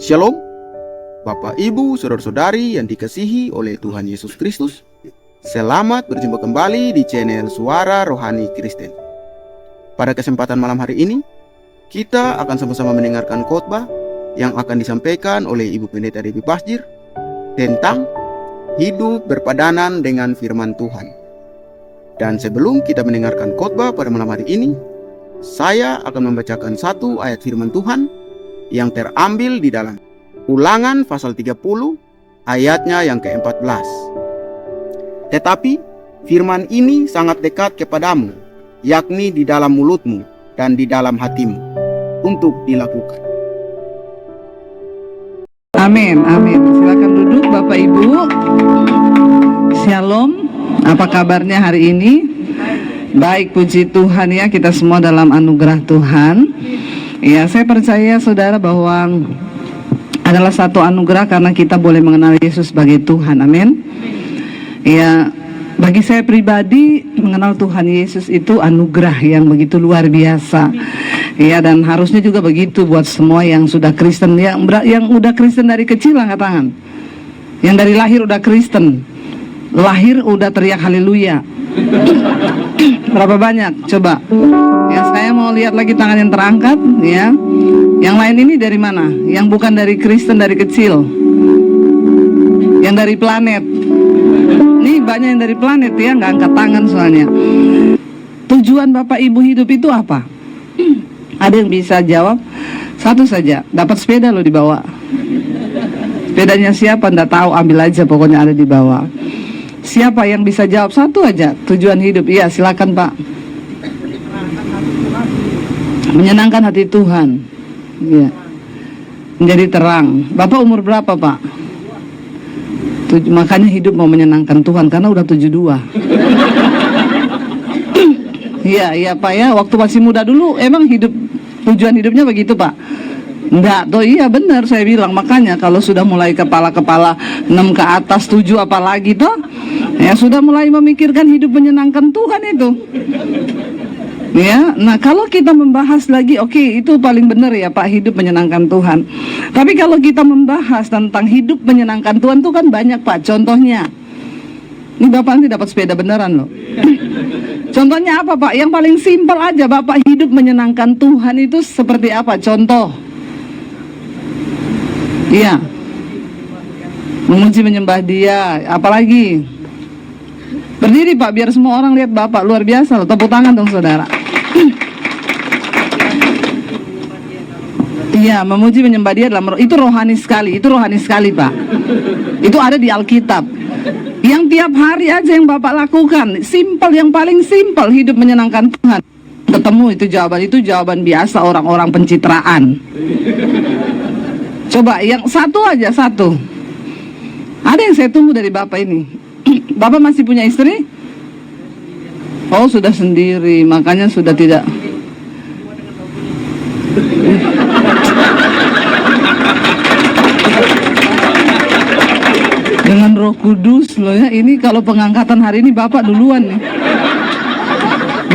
Shalom, Bapak, Ibu, Saudara-saudari yang dikasihi oleh Tuhan Yesus Kristus. Selamat berjumpa kembali di channel Suara Rohani Kristen. Pada kesempatan malam hari ini, kita akan sama-sama mendengarkan khotbah yang akan disampaikan oleh Ibu Pendeta Debbie Basjir tentang hidup berpadanan dengan firman Tuhan. Dan sebelum kita mendengarkan khotbah pada malam hari ini, saya akan membacakan satu ayat firman Tuhan yang terambil di dalam Ulangan pasal 30 ayatnya yang ke-14. Tetapi firman ini sangat dekat kepadamu, yakni di dalam mulutmu dan di dalam hatimu, untuk dilakukan. Amin, amin. Silakan duduk Bapak Ibu. Shalom. Apa kabarnya hari ini? Baik, puji Tuhan ya, kita semua dalam anugerah Tuhan. Ya, saya percaya saudara bahwa adalah satu anugerah karena kita boleh mengenal Yesus sebagai Tuhan. Amin. Ya, bagi saya pribadi mengenal Tuhan Yesus itu anugerah yang begitu luar biasa. Ya, dan harusnya juga begitu buat semua yang sudah Kristen, yang udah Kristen dari kecil, angkat tangan. Yang dari lahir udah Kristen. Lahir udah teriak haleluya. Berapa banyak? Coba. Ya, saya mau lihat lagi tangan yang terangkat, ya. Yang lain ini dari mana? Yang bukan dari Kristen dari kecil. Yang dari planet. Nih banyak yang dari planet ya, nggak angkat tangan soalnya. Tujuan Bapak Ibu hidup itu apa? Ada yang bisa jawab? Satu saja, dapat sepeda lo dibawa. Sepedanya siapa? Nggak tahu, ambil aja pokoknya ada di bawah. Siapa yang bisa jawab? Satu aja, tujuan hidup. Iya, silakan Pak. Menyenangkan hati Tuhan. Iya. Menjadi terang. Bapak umur berapa Pak? Makanya hidup mau menyenangkan Tuhan karena udah 72. Iya Pak ya, waktu masih muda dulu emang tujuan hidupnya begitu Pak? Enggak, toh iya benar saya bilang. Makanya kalau sudah mulai kepala-kepala 6 ke atas 7 apalagi toh, ya sudah mulai memikirkan hidup menyenangkan Tuhan itu. Ya, nah kalau kita membahas lagi, oke, itu paling benar ya Pak, hidup menyenangkan Tuhan. Tapi kalau kita membahas tentang hidup menyenangkan Tuhan itu kan banyak Pak. Contohnya, ini Bapak nanti dapat sepeda beneran loh. Contohnya apa Pak? Yang paling simpel aja Bapak, hidup menyenangkan Tuhan itu seperti apa? Contoh. Iya. Memuji menyembah Dia, apalagi? Berdiri Pak biar semua orang lihat Bapak, luar biasa loh. Tepuk tangan dong saudara. Iya, memuji menyembah Dia dalam itu rohani sekali, Pak. Itu ada di Alkitab. Yang tiap hari aja yang Bapak lakukan, simpel, yang paling simpel, hidup menyenangkan Tuhan. Ketemu itu jawaban biasa orang-orang pencitraan. Coba yang satu aja, satu. Ada yang saya tunggu dari Bapak ini. Bapak masih punya istri? Oh, sudah sendiri, makanya sudah tidak. Dengan Roh Kudus loh ya, ini kalau pengangkatan hari ini Bapak duluan nih.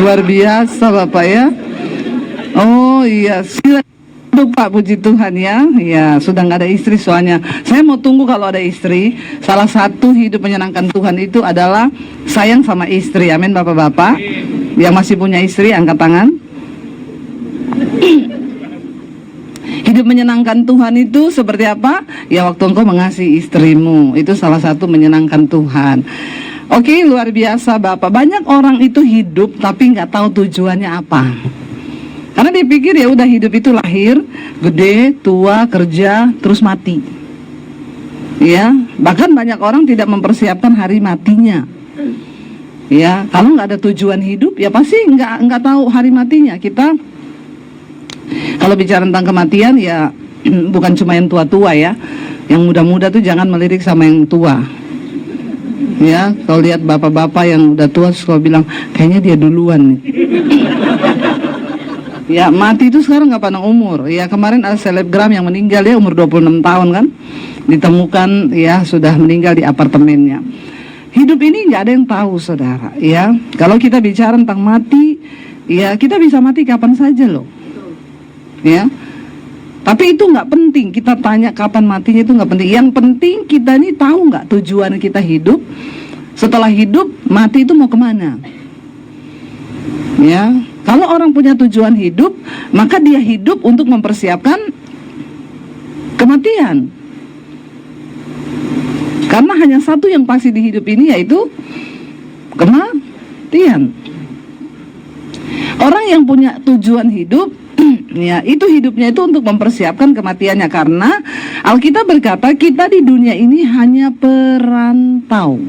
Luar biasa Bapak ya. Oh iya, silakan Pak, puji Tuhan ya. Ya, sudah nggak ada istri soalnya. Saya mau tunggu kalau ada istri. Salah satu hidup menyenangkan Tuhan itu adalah sayang sama istri. Amin Bapak-bapak. Yang masih punya istri angkat tangan. Hidup menyenangkan Tuhan itu seperti apa? Ya, waktu engkau mengasihi istrimu, itu salah satu menyenangkan Tuhan. Oke, luar biasa Bapak. Banyak orang itu hidup tapi nggak tahu tujuannya apa. Karena dia pikir ya udah hidup itu lahir, gede, tua, kerja, terus mati. Ya, bahkan banyak orang tidak mempersiapkan hari matinya. Ya, kalau nggak ada tujuan hidup, ya pasti nggak tahu hari matinya. Kita kalau bicara tentang kematian ya bukan cuma yang tua-tua ya, yang muda-muda tuh jangan melirik sama yang tua. Ya, kalau lihat bapak-bapak yang udah tua, suka bilang kayaknya dia duluan nih. Ya, mati itu sekarang nggak pandang umur. Ya, kemarin ada selebgram yang meninggal ya umur 26 tahun kan, ditemukan ya sudah meninggal di apartemennya. Hidup ini nggak ada yang tahu saudara. Ya, kalau kita bicara tentang mati, ya kita bisa mati kapan saja loh. Ya, Tapi itu nggak penting, kita tanya kapan matinya itu nggak penting. Yang penting kita ini tahu nggak tujuan kita hidup. Setelah hidup, mati itu mau kemana? Ya, kalau orang punya tujuan hidup, maka dia hidup untuk mempersiapkan kematian. Karena hanya satu yang pasti di hidup ini, yaitu kematian. Orang yang punya tujuan hidup, ya, itu hidupnya itu untuk mempersiapkan kematiannya. Karena Alkitab berkata kita di dunia ini hanya perantau.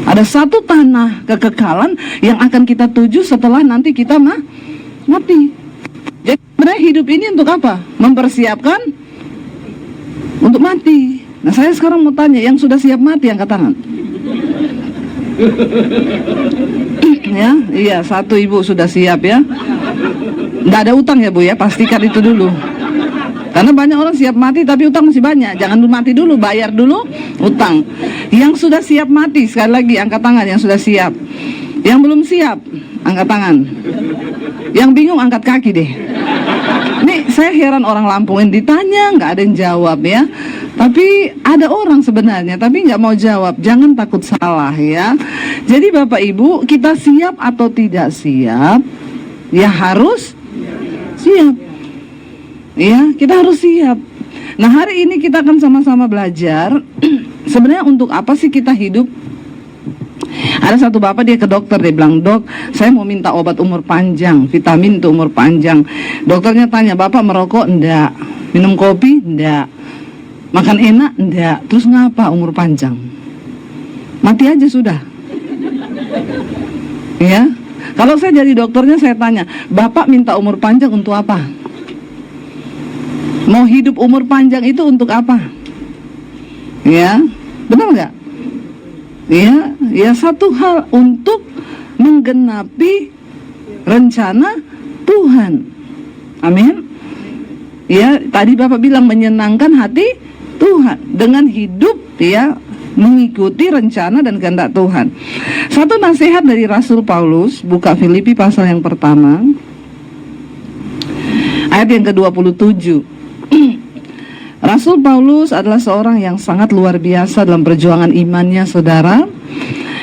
Ada satu tanah kekekalan yang akan kita tuju setelah nanti kita mati. Jadi sebenarnya hidup ini untuk apa? Mempersiapkan untuk mati. Nah, saya sekarang mau tanya, yang sudah siap mati angkat tangan. Ya, iya, satu ibu sudah siap ya. Nggak ada utang ya Bu ya, pastikan itu dulu. Karena banyak orang siap mati tapi utang masih banyak. Jangan dulu mati dulu, bayar dulu utang. Yang sudah siap mati, sekali lagi angkat tangan yang sudah siap. Yang belum siap, angkat tangan. Yang bingung angkat kaki deh. Nih saya heran orang Lampung yang ditanya nggak ada yang jawab ya. Tapi ada orang sebenarnya tapi nggak mau jawab. Jangan takut salah ya. Jadi Bapak Ibu, kita siap atau tidak siap, ya harus siap. Ya, kita harus siap. Nah, hari ini kita akan sama-sama belajar sebenarnya untuk apa sih kita hidup. Ada satu bapak, dia ke dokter, dia bilang, "Dok, saya mau minta obat umur panjang, vitamin untuk umur panjang." Dokternya tanya, "Bapak merokok?" "Enggak." "Minum kopi?" "Enggak." "Makan enak?" "Enggak." "Terus ngapa umur panjang?" Mati aja sudah. Ya. Kalau saya jadi dokternya, saya tanya, "Bapak minta umur panjang untuk apa? Mau hidup umur panjang itu untuk apa?" Ya, benar nggak? Ya, satu hal, untuk menggenapi rencana Tuhan. Amin. Ya, tadi Bapak bilang menyenangkan hati Tuhan dengan hidup ya mengikuti rencana dan kehendak Tuhan. Satu nasihat dari Rasul Paulus, buka Filipi pasal yang pertama, ayat yang ke-27. Rasul Paulus adalah seorang yang sangat luar biasa dalam perjuangan imannya, saudara.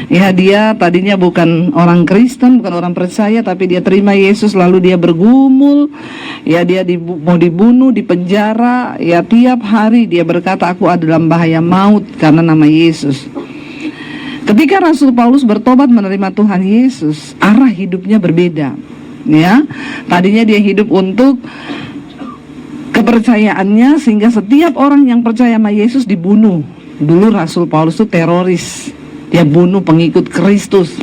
Ya, dia tadinya bukan orang Kristen, bukan orang percaya, tapi dia terima Yesus, lalu dia bergumul. Ya, dia mau dibunuh, dipenjara. Ya, tiap hari dia berkata, "Aku ada dalam bahaya maut karena nama Yesus." Ketika Rasul Paulus bertobat menerima Tuhan Yesus, arah hidupnya berbeda. Ya, tadinya dia hidup untuk kepercayaannya, sehingga setiap orang yang percaya sama Yesus dibunuh. Dulu Rasul Paulus itu teroris, dia bunuh pengikut Kristus.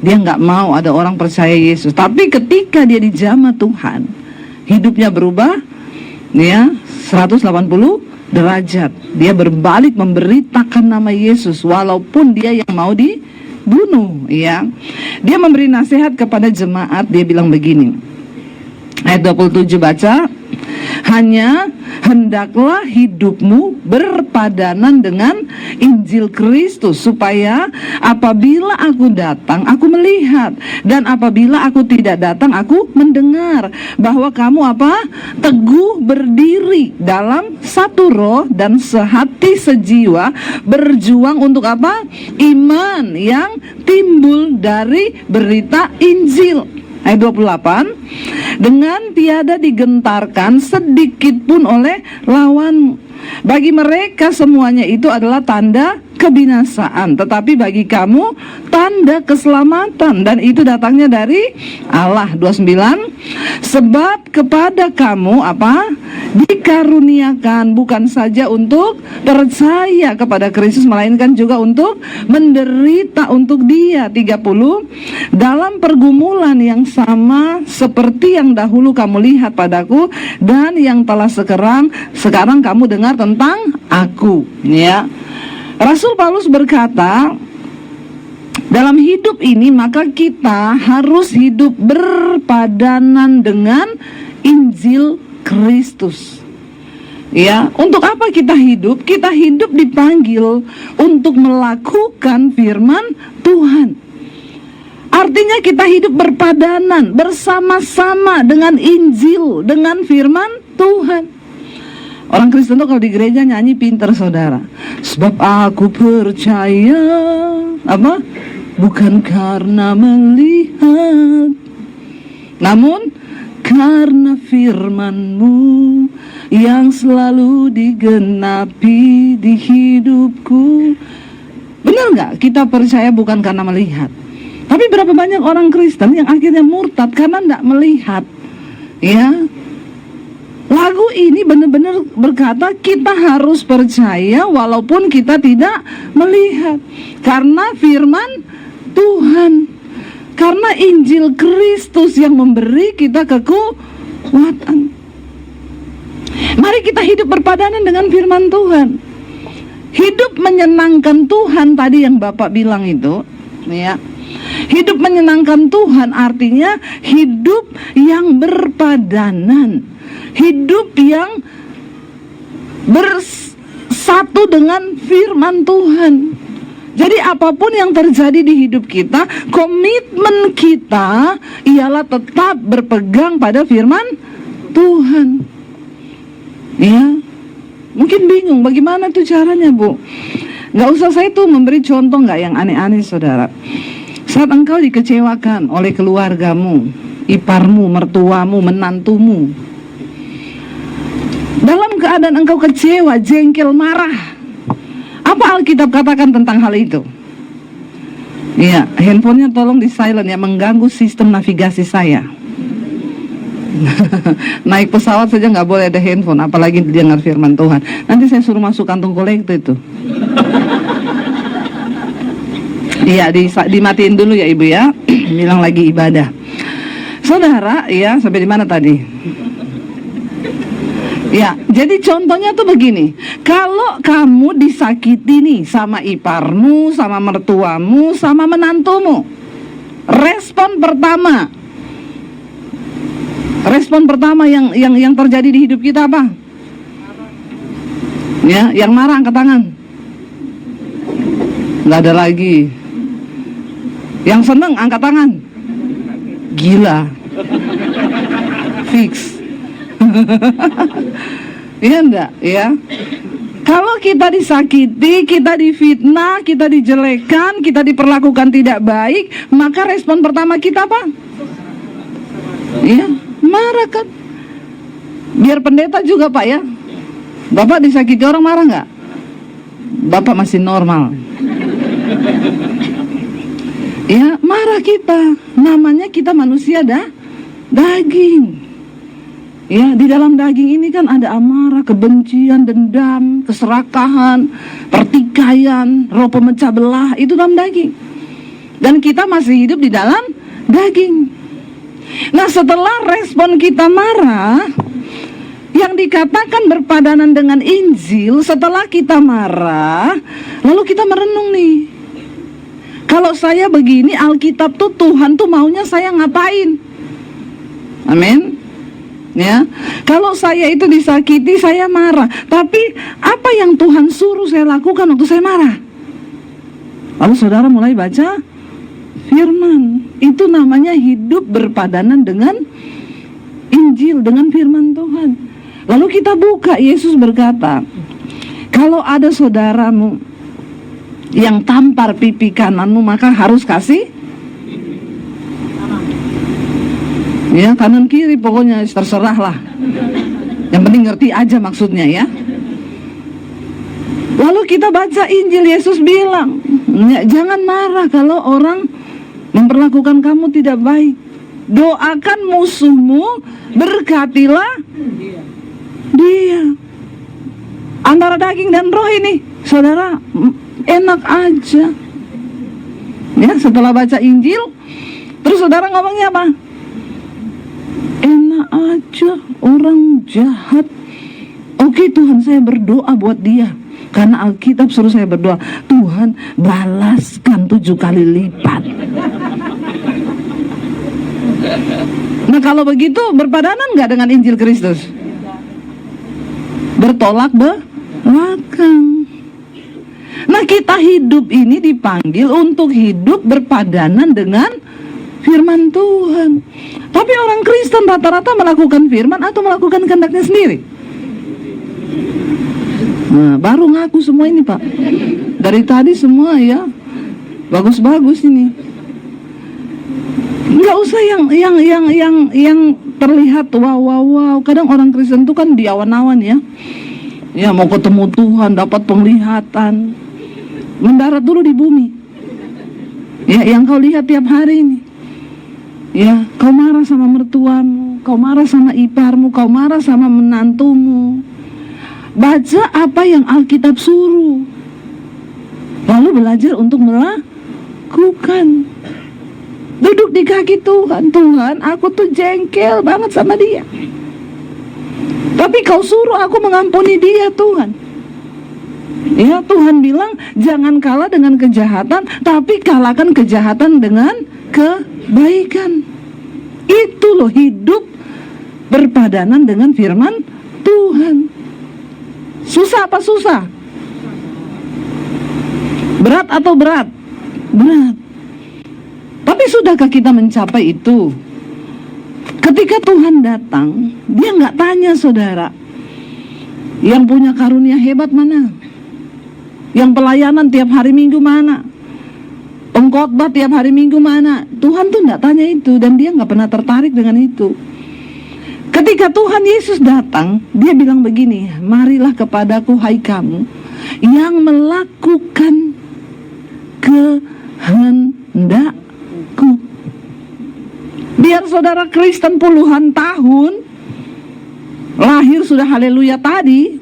Dia nggak mau ada orang percaya Yesus. Tapi ketika dia dijamah Tuhan, hidupnya berubah ya 180 derajat. Dia berbalik memberitakan nama Yesus walaupun dia yang mau dibunuh ya. Dia memberi nasihat kepada jemaat, dia bilang begini. Ayat 27 baca, "Hanya hendaklah hidupmu berpadanan dengan Injil Kristus, supaya apabila aku datang, aku melihat, dan apabila aku tidak datang, aku mendengar bahwa kamu apa? Teguh berdiri dalam satu roh dan sehati sejiwa, berjuang untuk apa? Iman yang timbul dari berita Injil." Ayat 28, "Dengan tiada digentarkan sedikit pun oleh lawan. Bagi mereka semuanya itu adalah tanda kebinasaan, tetapi bagi kamu tanda keselamatan, dan itu datangnya dari Allah." 29, "Sebab kepada kamu apa? Dikaruniakan bukan saja untuk percaya kepada Kristus, melainkan juga untuk menderita untuk Dia." 30, "Dalam pergumulan yang sama seperti yang dahulu kamu lihat padaku, dan yang telah sekarang kamu dengar tentang aku." Ya. Rasul Paulus berkata, dalam hidup ini maka kita harus hidup berpadanan dengan Injil Kristus. Ya, untuk apa kita hidup? Kita hidup dipanggil untuk melakukan firman Tuhan. Artinya kita hidup berpadanan bersama-sama dengan Injil, dengan firman Tuhan. Orang Kristen tuh kalau di gereja nyanyi pinter saudara. Sebab aku percaya, apa? Bukan karena melihat, namun karena firman-Mu yang selalu digenapi di hidupku. Benar nggak? Kita percaya bukan karena melihat. Tapi berapa banyak orang Kristen yang akhirnya murtad karena nggak melihat, ya? Lagu ini benar-benar berkata kita harus percaya walaupun kita tidak melihat, karena firman Tuhan, karena Injil Kristus yang memberi kita kekuatan. Mari kita hidup berpadanan dengan firman Tuhan. Hidup menyenangkan Tuhan tadi yang Bapak bilang itu, ya. Hidup menyenangkan Tuhan artinya hidup yang berpadanan, hidup yang bersatu dengan firman Tuhan. Jadi apapun yang terjadi di hidup kita, komitmen kita ialah tetap berpegang pada firman Tuhan. Ya, mungkin bingung bagaimana tuh caranya, Bu. Gak usah saya tuh memberi contoh gak yang aneh-aneh, saudara. Saat engkau dikecewakan oleh keluargamu, iparmu, mertuamu, menantumu, dalam keadaan engkau kecewa, jengkel, marah, apa Alkitab katakan tentang hal itu? Iya, handphonenya tolong di silent ya, mengganggu sistem navigasi saya. Naik pesawat saja nggak boleh ada handphone, apalagi dengar firman Tuhan. Nanti saya suruh masuk kantong kolektor itu. Iya, dimatiin dulu ya Ibu ya. Bilang lagi ibadah. Saudara, ya, sampai di mana tadi? Ya, jadi contohnya tuh begini. Kalau kamu disakiti nih sama iparmu, sama mertuamu, sama menantumu, respon pertama yang terjadi di hidup kita apa? Ya, yang marah angkat tangan. Nggak ada lagi. Yang seneng angkat tangan. Gila. Fix. Iya enggak, ya? Kalau kita disakiti, kita difitnah, kita dijelekan, kita diperlakukan tidak baik, maka respon pertama kita apa? Iya, marah kan? Biar pendeta juga Pak ya. Bapak disakiti orang marah nggak? Bapak masih normal. Ya, marah kita. Namanya kita manusia daging. Ya, di dalam daging ini kan ada amarah, kebencian, dendam, keserakahan, pertikaian, roh pemecah belah, itu dalam daging. Dan kita masih hidup di dalam daging. Nah, setelah respon kita marah, yang dikatakan berpadanan dengan Injil, setelah kita marah, lalu kita merenung nih. Kalau saya begini, Alkitab tuh Tuhan tuh maunya saya ngapain? Amin. Ya, kalau saya itu disakiti, saya marah. Tapi apa yang Tuhan suruh saya lakukan waktu saya marah? Lalu saudara mulai baca firman. Itu namanya hidup berpadanan dengan Injil, dengan firman Tuhan. Lalu kita buka, Yesus berkata, kalau ada saudaramu yang tampar pipi kananmu, maka harus kasih ya kanan kiri, pokoknya terserah lah. Yang penting ngerti aja maksudnya ya. Lalu kita baca Injil, Yesus bilang, jangan marah kalau orang memperlakukan kamu tidak baik. Doakan musuhmu, berkatilah dia. Antara daging dan roh ini, saudara, enak aja. Ya, setelah baca Injil, terus saudara ngomongnya apa? Enak aja, orang jahat. Oke Tuhan, saya berdoa buat dia. Karena Alkitab suruh saya berdoa, Tuhan balaskan 7 kali lipat. Nah kalau begitu berpadanan nggak dengan Injil Kristus? Bertolak belakang. Nah kita hidup ini dipanggil untuk hidup berpadanan dengan firman Tuhan. Tapi orang Kristen rata-rata melakukan firman atau melakukan kehendaknya sendiri. Nah, baru ngaku semua ini, Pak. Dari tadi semua ya bagus-bagus ini. Nggak usah yang terlihat wow. Kadang orang Kristen itu kan di awan-awan ya. Ya mau ketemu Tuhan, dapat penglihatan. Mendarat dulu di bumi. Ya, yang kau lihat tiap hari ini. Ya, kau marah sama mertuamu, kau marah sama iparmu, kau marah sama menantumu. Baca apa yang Alkitab suruh. Lalu belajar untuk melakukan. Duduk di kaki Tuhan. Tuhan, aku tuh jengkel banget sama dia. Tapi kau suruh aku mengampuni dia, Tuhan. Ya, Tuhan bilang jangan kalah dengan kejahatan, tapi kalahkan kejahatan dengan kebaikan. Itu loh hidup berpadanan dengan firman Tuhan. Susah apa susah? Berat atau berat? Berat. Tapi sudahkah kita mencapai itu? Ketika Tuhan datang, dia nggak tanya saudara, yang punya karunia hebat mana? Yang pelayanan tiap hari Minggu mana? Pengkhotbah tiap hari Minggu mana? Tuhan tuh nggak tanya itu, dan dia nggak pernah tertarik dengan itu. Ketika Tuhan Yesus datang, dia bilang begini, marilah kepadaku hai kamu yang melakukan kehendakku. Biar saudara Kristen puluhan tahun, lahir sudah haleluya tadi,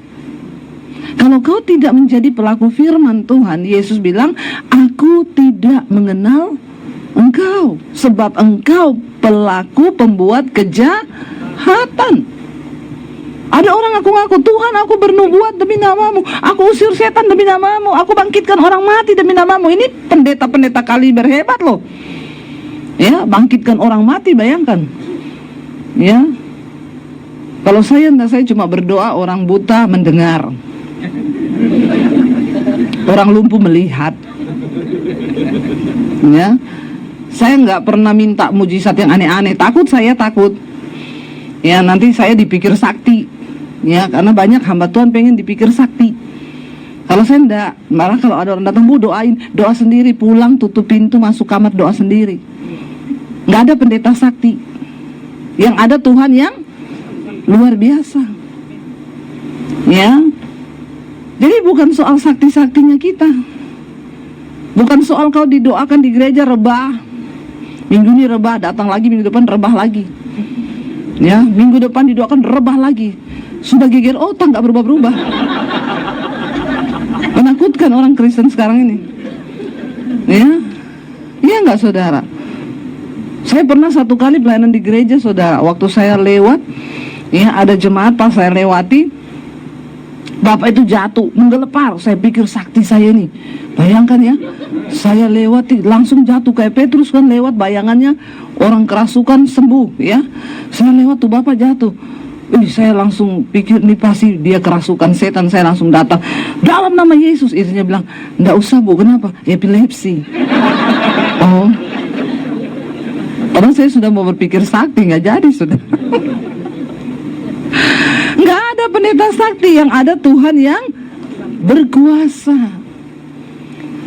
kalau kau tidak menjadi pelaku firman Tuhan, Yesus bilang, aku tidak mengenal engkau, sebab engkau pelaku pembuat kejahatan. Ada orang ngaku-ngaku, Tuhan aku bernubuat demi namamu, aku usir setan demi namamu, aku bangkitkan orang mati demi namamu. Ini pendeta-pendeta kaliber hebat loh. Ya, bangkitkan orang mati, bayangkan. Ya, kalau saya cuma berdoa, orang buta mendengar, orang lumpuh melihat. Ya, saya nggak pernah minta mujizat yang aneh-aneh. Takut. Ya, nanti saya dipikir sakti. Ya, karena banyak hamba Tuhan pengen dipikir sakti. Kalau saya enggak, malah kalau ada orang datang, Bu doain, doa sendiri, pulang tutup pintu, masuk kamar doa sendiri. Nggak ada pendeta sakti. Yang ada Tuhan yang luar biasa. Ya. Jadi bukan soal sakti-saktinya kita. Bukan soal kau didoakan di gereja rebah. Minggu ini rebah, datang lagi minggu depan rebah lagi. Ya, minggu depan didoakan rebah lagi. Sudah geger otak, nggak berubah-berubah. Menakutkan orang Kristen sekarang ini. Ya. Iya nggak saudara? Saya pernah satu kali pelayanan di gereja saudara. Waktu saya lewat, ya ada jemaat pas saya lewati, bapak itu jatuh, menggelepar. Saya pikir sakti saya nih. Bayangkan ya, saya lewati langsung jatuh kayak Petrus kan lewat, bayangannya orang kerasukan sembuh ya. Saya lewat tuh bapak jatuh. Saya langsung pikir nih pasti dia kerasukan setan. Saya langsung datang, dalam nama Yesus. Istrinya bilang, nggak usah Bu, kenapa? Epilepsi. Oh, padahal saya sudah mau berpikir sakti, nggak jadi sudah. Nggak ada pendeta sakti, yang ada Tuhan yang berkuasa.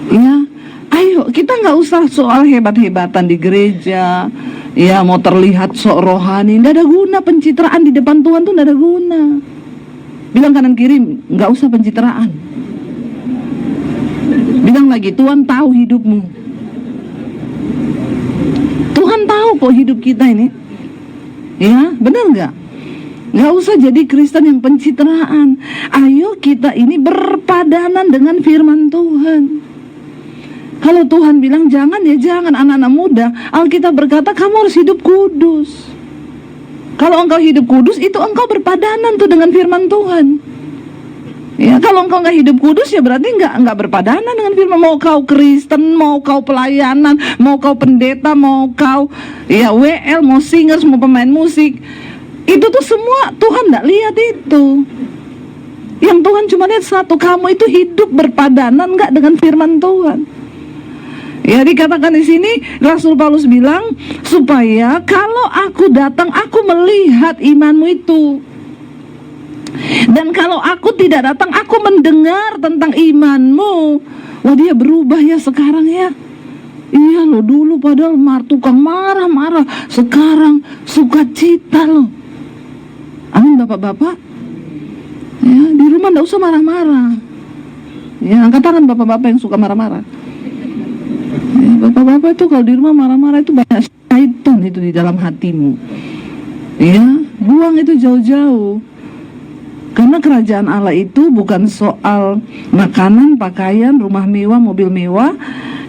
Ya, ayo kita nggak usah soal hebat-hebatan di gereja. Ya, mau terlihat sok rohani, nggak ada guna pencitraan di depan Tuhan tuh, nggak ada guna. Bilang kanan kiri, nggak usah pencitraan. Bilang lagi, Tuhan tahu hidupmu. Tuhan tahu kok hidup kita ini. Ya, benar nggak? Nggak usah jadi Kristen yang pencitraan. Ayo kita ini berpadanan dengan firman Tuhan. Kalau Tuhan bilang jangan, ya jangan. Anak-anak muda, Alkitab berkata kamu harus hidup kudus. Kalau engkau hidup kudus, itu engkau berpadanan tuh dengan firman Tuhan. Ya, kalau engkau nggak hidup kudus, ya berarti nggak berpadanan dengan firman. Mau kau Kristen, mau kau pelayanan, mau kau pendeta, mau kau ya WL, mau singers, mau pemain musik, itu tuh semua Tuhan nggak lihat itu. Yang Tuhan cuma lihat satu, kamu itu hidup berpadanan nggak dengan firman Tuhan. Ya, dikatakan di sini Rasul Paulus bilang, supaya kalau aku datang, aku melihat imanmu itu. Dan kalau aku tidak datang, aku mendengar tentang imanmu. Wah, dia berubah ya sekarang ya. Iya loh, dulu padahal tukang marah-marah, sekarang sukacita loh. Amin bapak-bapak. Ya, di rumah nggak usah marah-marah. Ya, angkat tangan bapak-bapak yang suka marah-marah. Ya, bapak-bapak itu kalau di rumah marah-marah itu banyak syaitan itu di dalam hatimu. Ya, buang itu jauh-jauh. Karena kerajaan Allah itu bukan soal makanan, pakaian, rumah mewah, mobil mewah.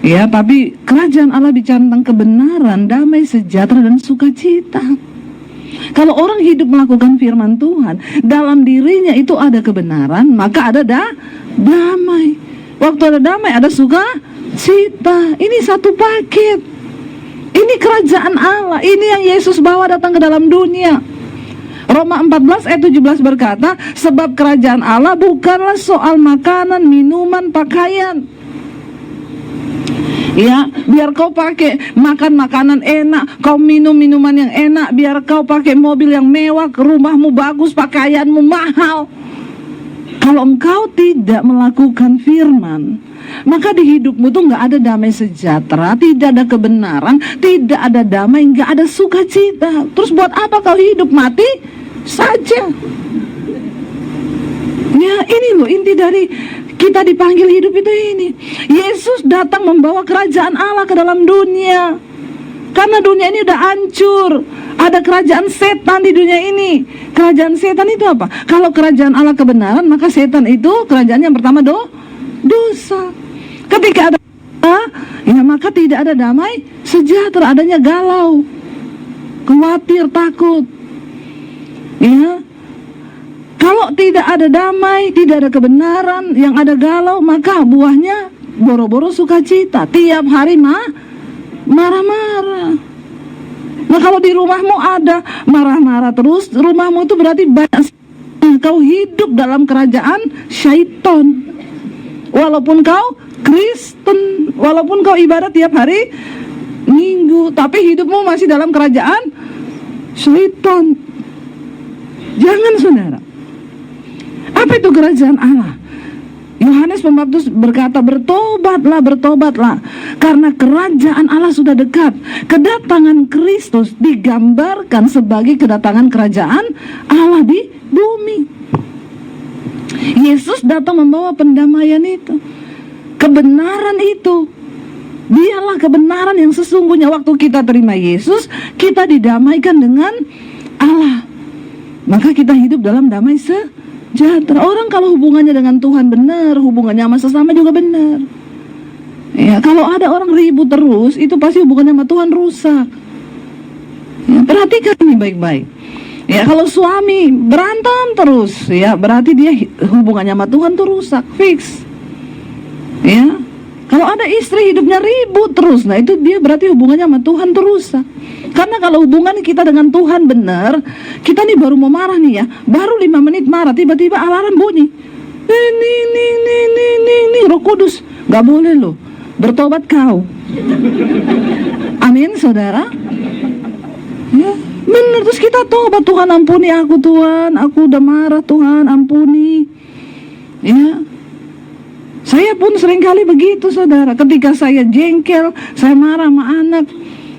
Ya, tapi kerajaan Allah bicara tentang kebenaran, damai, sejahtera, dan sukacita. Kalau orang hidup melakukan firman Tuhan, dalam dirinya itu ada kebenaran, maka ada damai. Waktu ada damai, ada sukacita. Ini satu paket. Ini kerajaan Allah. Ini yang Yesus bawa datang ke dalam dunia. Roma 14 ayat 17 berkata, sebab kerajaan Allah bukanlah soal makanan, minuman, pakaian. Ya, biar kau pakai makan makanan enak, kau minum minuman yang enak, biar kau pakai mobil yang mewah, ke rumahmu bagus, pakaianmu mahal. Kalau engkau tidak melakukan firman, maka di hidupmu tuh nggak ada damai sejahtera, tidak ada kebenaran, tidak ada damai, nggak ada sukacita. Terus buat apa kau hidup? Mati saja. Ya, ini loh inti dari kita dipanggil hidup itu ini. Yesus datang membawa kerajaan Allah ke dalam dunia. Karena dunia ini udah hancur. Ada kerajaan setan di dunia ini. Kerajaan setan itu apa? Kalau kerajaan Allah kebenaran, maka setan itu kerajaannya yang pertama dosa. Ketika ada ya maka tidak ada damai sejahtera, adanya galau, khawatir, takut. Ya. Kalau tidak ada damai, tidak ada kebenaran, yang ada galau, maka buahnya boro-boro sukacita. Tiap hari marah-marah. Nah, kalau di rumahmu ada marah-marah terus, rumahmu itu berarti banyak. Kau hidup dalam kerajaan syaitan. Walaupun kau Kristen, walaupun kau ibadah tiap hari Minggu, tapi hidupmu masih dalam kerajaan syaitan. Jangan, saudara. Apa itu kerajaan Allah? Yohanes Pembaptis berkata, bertobatlah, karena kerajaan Allah sudah dekat. Kedatangan Kristus digambarkan sebagai kedatangan kerajaan Allah di bumi. Yesus datang membawa pendamaian itu, kebenaran itu. Dialah kebenaran yang sesungguhnya. Waktu kita terima Yesus, kita didamaikan dengan Allah. Maka kita hidup dalam damai sejahtera. Orang kalau hubungannya dengan Tuhan benar, hubungannya sama sesama juga benar. Ya, kalau ada orang ribut terus, itu pasti hubungannya sama Tuhan rusak. Ya, perhatikan ini baik-baik. Ya, kalau suami berantem terus, ya berarti dia hubungannya sama Tuhan tuh rusak, fix. Ya, kalau ada istri hidupnya ribut terus, nah itu dia berarti hubungannya sama Tuhan tuh rusak. Karena kalau hubungan kita dengan Tuhan benar, kita nih baru mau marah nih ya, baru 5 menit marah, tiba-tiba alarm bunyi. Nih, Roh Kudus, gak boleh loh, bertobat kau. Amin, saudara. Ya, benar, terus kita tobat, Tuhan ampuni aku Tuhan, aku udah marah Tuhan, ampuni. Ya, saya pun seringkali begitu, saudara. Ketika saya jengkel, saya marah sama anak,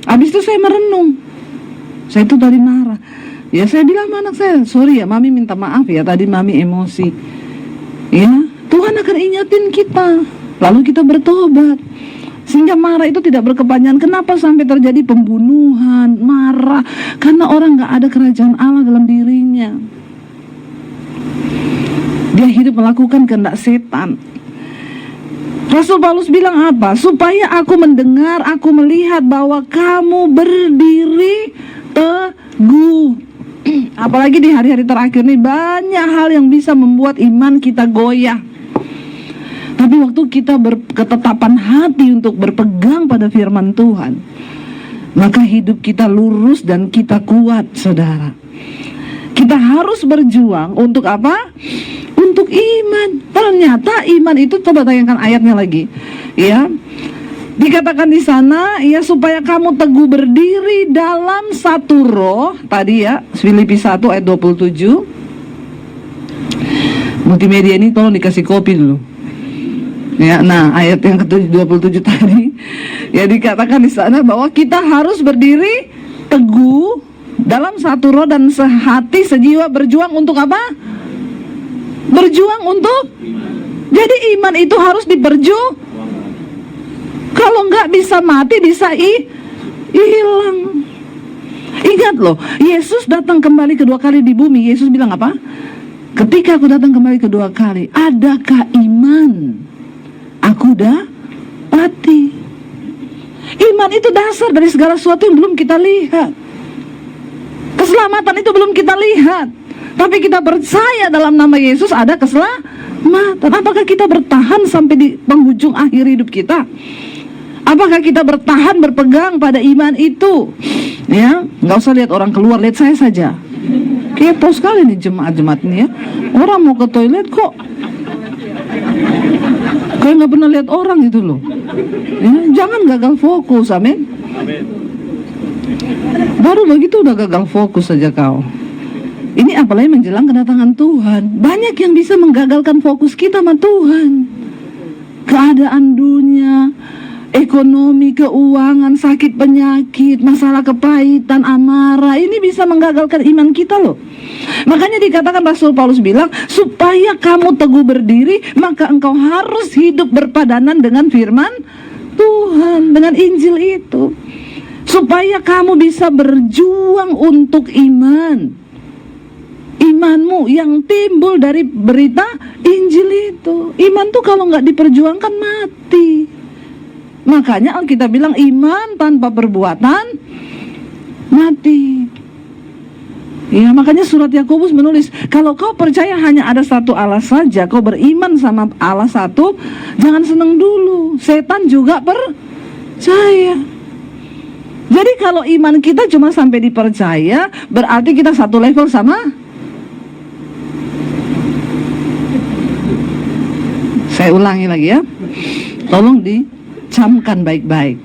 habis itu saya merenung, saya itu tadi marah. Ya saya bilang sama anak saya, sorry ya mami, minta maaf ya tadi mami emosi. Ya, Tuhan akan ingatin kita, lalu kita bertobat. Sehingga marah itu tidak berkepanjangan. Kenapa sampai terjadi pembunuhan, marah? Karena orang gak ada kerajaan Allah dalam dirinya. Dia hidup melakukan kehendak setan. Rasul Paulus bilang apa? Supaya aku mendengar, aku melihat bahwa kamu berdiri teguh. Apalagi di hari-hari terakhir ini banyak hal yang bisa membuat iman kita goyah. Tapi waktu kita berketetapan hati untuk berpegang pada firman Tuhan, maka hidup kita lurus dan kita kuat, saudara. Kita harus berjuang untuk apa? Untuk iman. Ternyata iman itu, coba tayangkan ayatnya lagi. Ya, Dikatakan di sana, ya, supaya kamu teguh berdiri dalam satu roh. Tadi ya, Filipi 1 ayat 27. Multimedia ini tolong dikasih kopi dulu. Ya, nah ayat yang ke-27 tadi, ya, dikatakan di sana bahwa kita harus berdiri teguh dalam satu roh dan sehati sejiwa, berjuang untuk apa? Berjuang untuk. Jadi iman itu harus diperjuang. Kalau nggak bisa mati, bisa hilang. Ingat loh, Yesus datang kembali kedua kali di bumi. Yesus bilang apa? Ketika aku datang kembali kedua kali, adakah iman? Aku udah mati. Iman itu dasar dari segala sesuatu yang belum kita lihat. Keselamatan itu belum kita lihat, tapi kita percaya dalam nama Yesus ada keselamatan. Apakah kita bertahan sampai di penghujung akhir hidup kita? Apakah kita bertahan berpegang pada iman itu? Ya, nggak usah lihat orang keluar, lihat saya saja. Kepo sekali nih jemaat-jemaat ini ya. Orang mau ke toilet kok kayak nggak pernah lihat orang gitu loh. Ya, jangan gagal fokus, amin. Baru begitu udah gagal fokus saja kau. Ini apalagi menjelang kedatangan Tuhan. Banyak yang bisa menggagalkan fokus kita sama Tuhan. Keadaan dunia, ekonomi, keuangan, sakit penyakit, masalah kepahitan, amarah, ini bisa menggagalkan iman kita loh. Makanya dikatakan Rasul Paulus bilang, supaya kamu teguh berdiri, maka engkau harus hidup berpadanan dengan firman Tuhan, dengan Injil itu. Supaya kamu bisa berjuang untuk iman. Imanmu yang timbul dari berita Injil itu. Iman tuh kalau nggak diperjuangkan mati. Makanya Alkitab bilang iman tanpa perbuatan mati. Ya, makanya surat Yakobus menulis, kalau kau percaya hanya ada satu Allah saja, kau beriman sama Allah satu, jangan seneng dulu. Setan juga percaya. Jadi kalau iman kita cuma sampai dipercaya, berarti kita satu level sama. Saya ulangi lagi ya. Tolong dicamkan baik-baik.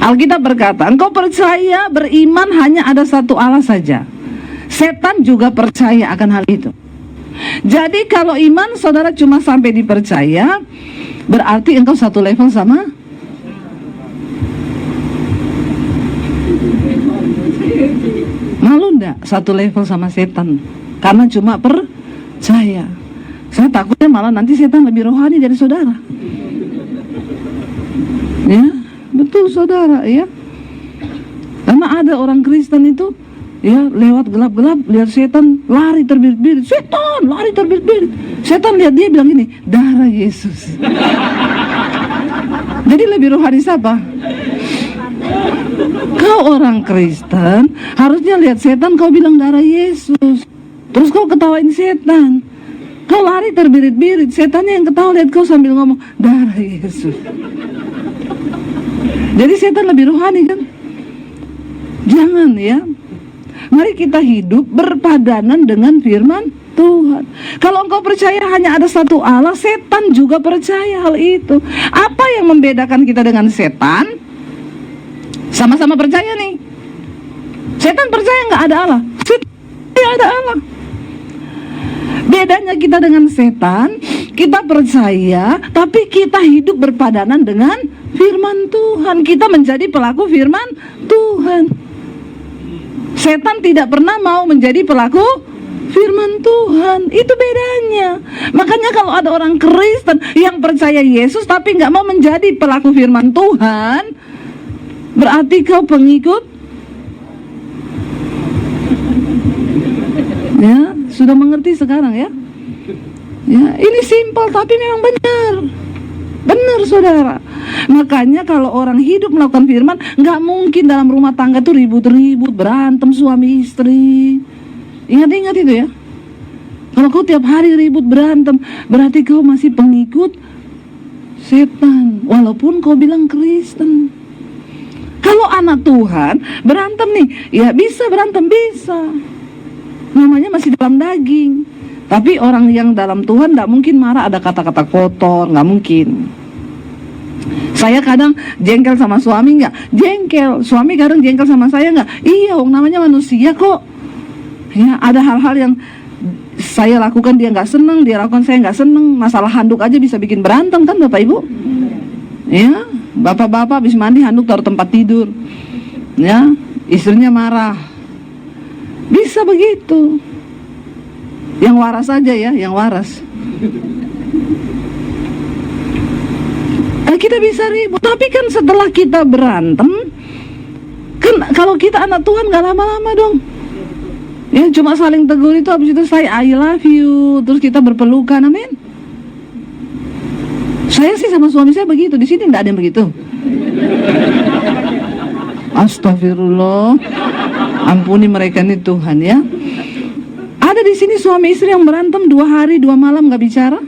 Alkitab berkata, engkau percaya beriman hanya ada satu Allah saja. Setan juga percaya akan hal itu. Jadi kalau iman saudara cuma sampai dipercaya, berarti engkau satu level sama. Malu enggak satu level sama setan? Karena cuma percaya. Saya takutnya malah nanti setan lebih rohani dari saudara. Ya, betul saudara ya. Karena ada orang Kristen itu, ya, lewat gelap-gelap lihat setan lari terbirit-birit. Setan lari terbirit-birit. Setan lihat dia bilang gini, darah Yesus. Jadi lebih rohani siapa? Kau orang Kristen harusnya lihat setan, kau bilang darah Yesus. Terus kau ketawain setan. Kau lari terbirit-birit, setannya yang ketawa lihat kau sambil ngomong darah Yesus. Jadi setan lebih rohani kan? Jangan ya. Mari kita hidup berpadanan dengan firman Tuhan. Kalau engkau percaya hanya ada satu Allah, setan juga percaya hal itu. Apa yang membedakan kita dengan setan? Sama-sama percaya nih. Setan percaya nggak ada Allah. Setan ada Allah. Bedanya kita dengan setan, kita percaya, tapi kita hidup berpadanan dengan firman Tuhan. Kita menjadi pelaku firman Tuhan. Setan tidak pernah mau menjadi pelaku firman Tuhan. Itu bedanya. Makanya kalau ada orang Kristen yang percaya Yesus tapi nggak mau menjadi pelaku firman Tuhan, berarti kau pengikut. Ya, sudah mengerti sekarang ya? Ya, ini simpel tapi memang benar. Benar saudara. Makanya kalau orang hidup melakukan firman, nggak mungkin dalam rumah tangga tuh ribut-ribut, berantem suami istri. Ingat-ingat itu ya. Kalau kau tiap hari ribut berantem, berarti kau masih pengikut setan, walaupun kau bilang Kristen. Kalau anak Tuhan berantem nih, ya bisa berantem, bisa. Namanya masih dalam daging. Tapi orang yang dalam Tuhan tidak mungkin marah ada kata-kata kotor, nggak mungkin. Saya kadang jengkel sama suami nggak? Jengkel. Suami kadang jengkel sama saya nggak? Iya, namanya manusia kok. Ya, ada hal-hal yang saya lakukan dia nggak seneng, dia lakukan saya nggak seneng. Masalah handuk aja bisa bikin berantem kan Bapak Ibu? Ya, bapak-bapak habis mandi handuk taruh tempat tidur. Ya, istrinya marah. Bisa begitu. Yang waras aja ya, yang waras. Kita bisa ribut, tapi kan setelah kita berantem, kan kalau kita anak Tuhan nggak lama-lama dong. Ya cuma saling tegur itu, habis itu saya I love you, terus kita berpelukan, amin. Saya sih sama suami saya begitu, di sini nggak ada yang begitu. Astagfirullah, ampuni mereka nih Tuhan ya. Ada di sini suami istri yang berantem 2 hari 2 malam nggak bicara?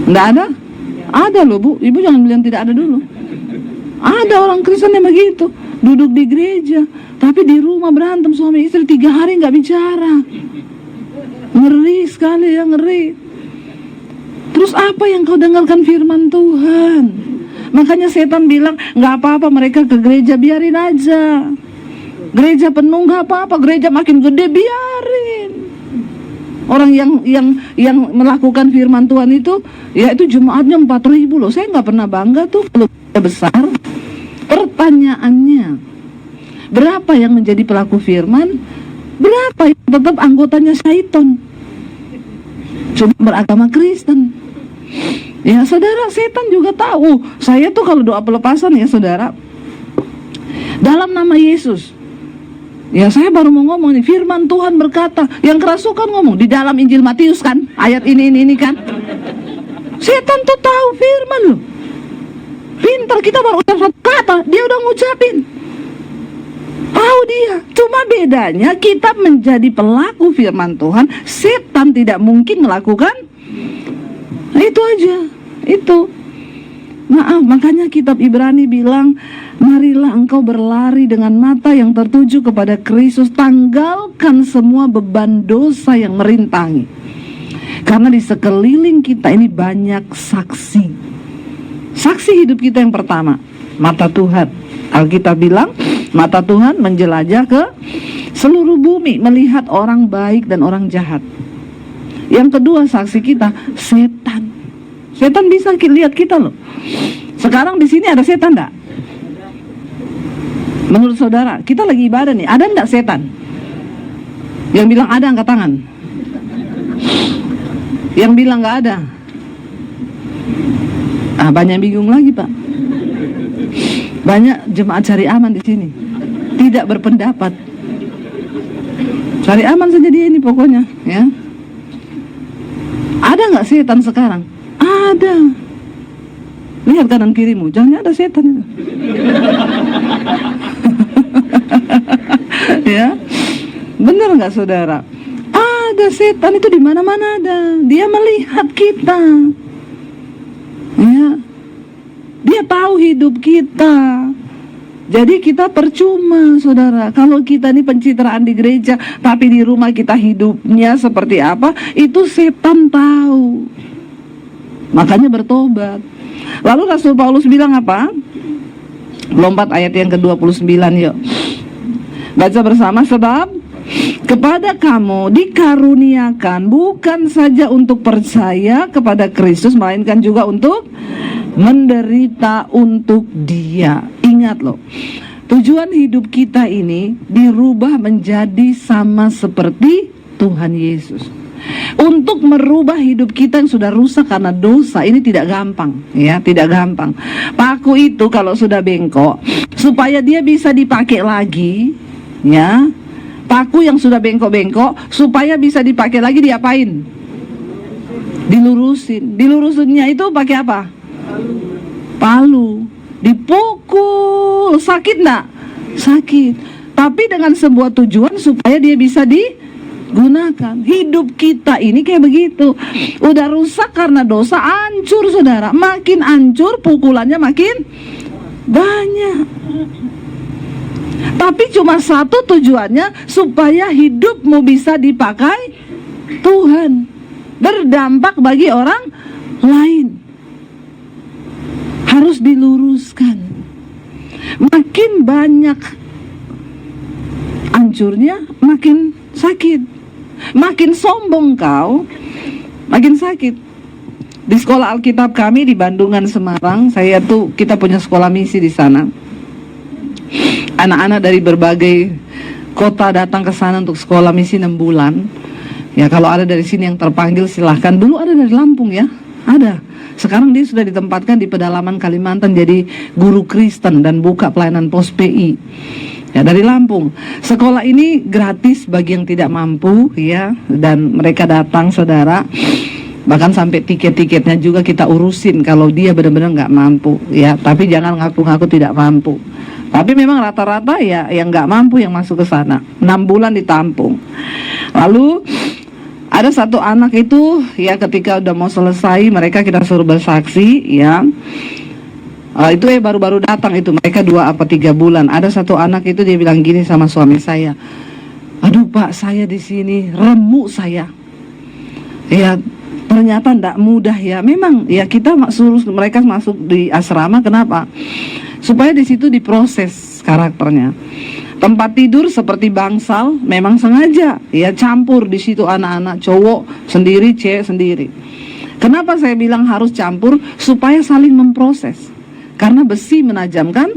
Nggak ada? Ada loh Bu, Ibu jangan bilang tidak ada dulu. Ada orang Kristen yang begitu, duduk di gereja, tapi di rumah berantem suami istri 3 hari nggak bicara. Ngeri sekali ya, ngeri. Terus apa yang kau dengarkan firman Tuhan? Makanya setan bilang nggak apa-apa mereka ke gereja, biarin aja. Gereja penuh nggak apa-apa, gereja makin gede biarin. Orang yang melakukan firman Tuhan itu, ya itu jemaatnya 4.000 loh. Saya nggak pernah bangga tuh kalau besar. Pertanyaannya, berapa yang menjadi pelaku firman? Berapa yang tetap anggotanya syaiton? Cuma beragama Kristen. Ya saudara, setan juga tahu. Saya tuh kalau doa pelepasan ya saudara, dalam nama Yesus. Ya saya baru mau ngomong nih, firman Tuhan berkata, yang kerasukan ngomong di dalam Injil Matius kan, ayat ini kan. Setan tuh tahu firman loh. Pintar, kita baru ucap 1 kata, dia udah ngucapin. Tahu dia, cuma bedanya kita menjadi pelaku firman Tuhan, setan tidak mungkin melakukan. Nah, itu aja, itu. Maaf, makanya kitab Ibrani bilang, marilah engkau berlari dengan mata yang tertuju kepada Kristus, tanggalkan semua beban dosa yang merintangi. Karena di sekeliling kita ini banyak saksi. Saksi hidup kita yang pertama, mata Tuhan. Alkitab bilang, mata Tuhan menjelajah ke seluruh bumi, melihat orang baik dan orang jahat. Yang kedua saksi kita, setan. Setan bisa lihat kita loh. Sekarang di sini ada setan enggak? Menurut saudara, kita lagi ibadah nih, ada enggak setan? Yang bilang ada angkat tangan. Yang bilang enggak ada. Banyak bingung lagi Pak. Banyak jemaat cari aman di sini, tidak berpendapat. Cari aman saja dia ini pokoknya, ya. Ada nggak setan sekarang? Ada. Lihat kanan kirimu, jangan ada setan itu. Ya, benar nggak saudara? Ada setan itu di mana-mana ada. Dia melihat kita. Ya, dia tahu hidup kita. Jadi kita percuma saudara. Kalau kita ini pencitraan di gereja, tapi di rumah kita hidupnya seperti apa, itu setan tahu. Makanya bertobat. Lalu Rasul Paulus bilang apa? Lompat ayat yang ke-29 yuk. Baca bersama, sebab kepada kamu dikaruniakan bukan saja untuk percaya kepada Kristus, melainkan juga untuk menderita untuk Dia. Ingat loh, tujuan hidup kita ini dirubah menjadi sama seperti Tuhan Yesus. Untuk merubah hidup kita yang sudah rusak karena dosa ini tidak gampang, ya, tidak gampang. Paku itu kalau sudah bengkok, supaya dia bisa dipakai lagi, ya. Paku yang sudah bengkok-bengkok supaya bisa dipakai lagi diapain? Dilurusin. Dilurusinnya itu pakai apa? Palu. Dipukul. Sakit enggak? Sakit. Tapi dengan sebuah tujuan supaya dia bisa digunakan. Hidup kita ini kayak begitu. Udah rusak karena dosa, hancur saudara. Makin hancur, pukulannya makin banyak. Tapi cuma satu tujuannya, supaya hidupmu bisa dipakai Tuhan, berdampak bagi orang lain. harus diluruskan. Makin banyak hancurnya, makin sakit. Makin sombong kau, makin sakit. Di sekolah Alkitab kami di Bandungan, Semarang, kita punya sekolah misi di sana. Anak-anak dari berbagai kota datang ke sana untuk sekolah misi 6 bulan. Ya, kalau ada dari sini yang terpanggil silahkan. Dulu ada dari Lampung ya, ada. Sekarang dia sudah ditempatkan di pedalaman Kalimantan jadi guru Kristen dan buka pelayanan pos PI. Ya, dari Lampung. Sekolah ini gratis bagi yang tidak mampu ya, dan mereka datang, saudara. Bahkan sampai tiket-tiketnya juga kita urusin kalau dia benar-benar nggak mampu ya. Tapi jangan ngaku-ngaku tidak mampu. Tapi memang rata-rata ya yang nggak mampu yang masuk ke sana. 6 bulan ditampung. Lalu ada satu anak itu ya, ketika udah mau selesai mereka kita suruh bersaksi ya. Itu baru-baru datang itu, mereka 2 apa 3 bulan. Ada satu anak itu dia bilang gini sama suami saya, aduh Pak, saya di sini remuk saya. Ya ternyata tidak mudah ya. Memang ya kita suruh mereka masuk di asrama, kenapa? Supaya di situ diproses karakternya. Tempat tidur seperti bangsal, memang sengaja ya campur di situ, anak-anak cowok sendiri, cewek sendiri. Kenapa saya bilang harus campur? Supaya saling memproses. Karena besi menajamkan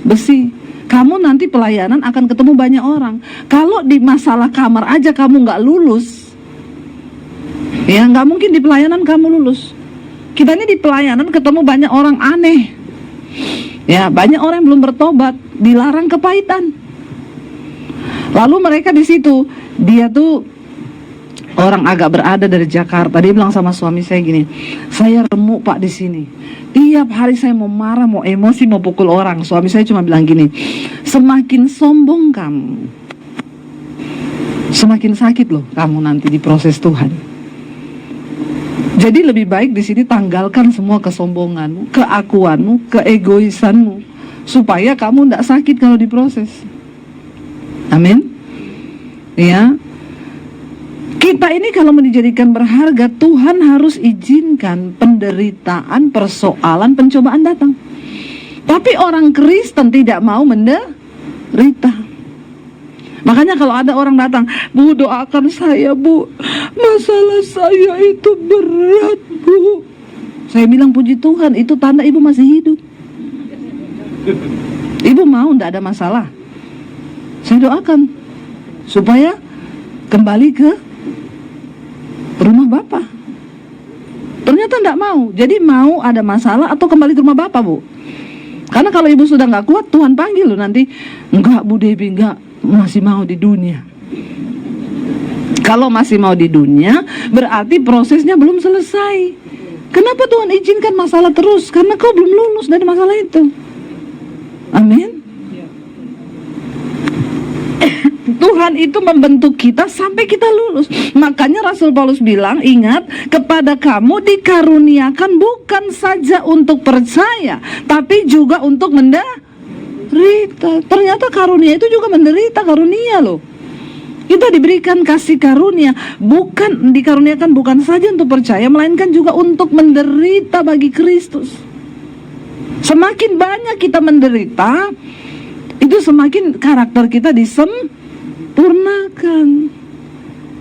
besi. Kamu nanti pelayanan akan ketemu banyak orang. Kalau di masalah kamar aja kamu nggak lulus, ya nggak mungkin di pelayanan kamu lulus. Kita ini di pelayanan ketemu banyak orang aneh. Ya, banyak orang yang belum bertobat, dilarang kepahitan. Lalu mereka di situ, dia tuh orang agak berada dari Jakarta. Dia bilang sama suami saya gini, saya remuk Pak di sini. Tiap hari saya mau marah, mau emosi, mau pukul orang. Suami saya cuma bilang gini, semakin sombong kamu, semakin sakit loh kamu nanti di proses Tuhan. Jadi lebih baik di sini tanggalkan semua kesombonganmu, keakuanmu, keegoisanmu, supaya kamu tidak sakit kalau diproses. Amin. Ya. Kita ini kalau mau dijadikan berharga, Tuhan harus izinkan penderitaan, persoalan, pencobaan datang. Tapi orang Kristen tidak mau menderita. Makanya kalau ada orang datang, Bu doakan saya Bu, masalah saya itu berat Bu. Saya bilang puji Tuhan, itu tanda ibu masih hidup. Ibu mau tidak ada masalah, saya doakan supaya kembali ke rumah Bapak. Ternyata tidak mau. Jadi mau ada masalah atau kembali ke rumah Bapak Bu. Karena kalau ibu sudah nggak kuat, Tuhan panggil loh nanti. Enggak Bu Devi, enggak, masih mau di dunia. Kalau masih mau di dunia, berarti prosesnya belum selesai. Kenapa Tuhan izinkan masalah terus? Karena kau belum lulus dari masalah itu. Amin. Tuhan itu membentuk kita sampai kita lulus. Makanya Rasul Paulus bilang, ingat, kepada kamu dikaruniakan bukan saja untuk percaya, tapi juga untuk menderita. Ternyata karunia itu juga menderita, karunia loh. Kita diberikan kasih karunia, bukan dikaruniakan bukan saja untuk percaya, melainkan juga untuk menderita bagi Kristus. Semakin banyak kita menderita, itu semakin karakter kita disempurnakan.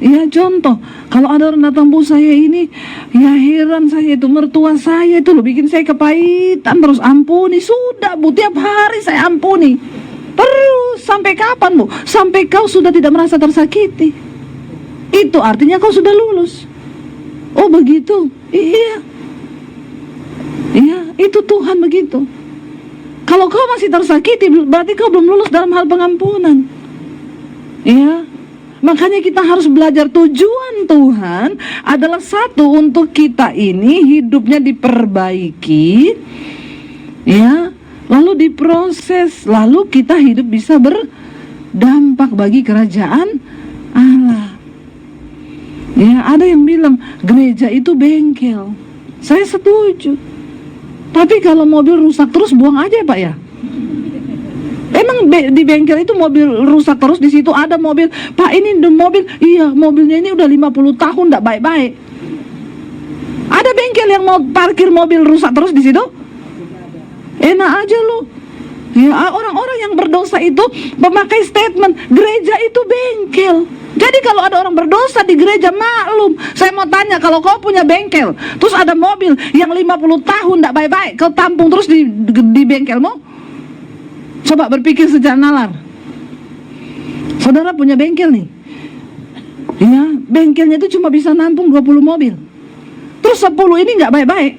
Ya contoh, kalau ada orang datang, Bu saya ini, ya heran saya itu, mertua saya itu loh bikin saya kepahitan, terus ampuni. Sudah Bu, tiap hari saya ampuni. Terus sampai kapan Bu? Sampai kau sudah tidak merasa tersakiti. Itu artinya kau sudah lulus. Oh begitu? Iya. Iya, itu Tuhan begitu. Kalau kau masih tersakiti, berarti kau belum lulus dalam hal pengampunan. Iya. Makanya kita harus belajar, tujuan Tuhan adalah satu, untuk kita ini hidupnya diperbaiki, ya, lalu diproses, lalu kita hidup bisa berdampak bagi kerajaan Allah. Ya, ada yang bilang gereja itu bengkel. Saya setuju. Tapi kalau mobil rusak terus, buang aja Pak ya. Emang di bengkel itu mobil rusak terus, di situ ada mobil, Pak ini mobil, iya mobilnya ini udah 50 tahun enggak baik-baik. Ada bengkel yang mau parkir mobil rusak terus di situ? Enak aja lu. Ya, orang-orang yang berdosa itu memakai statement gereja itu bengkel. Jadi kalau ada orang berdosa di gereja, maklum. Saya mau tanya, kalau kau punya bengkel, terus ada mobil yang 50 tahun tidak baik-baik, kau tampung terus di bengkelmu, coba berpikir secara nalar. Saudara punya bengkel nih, ya, bengkelnya itu cuma bisa nampung 20 mobil. Terus 10 ini nggak baik-baik,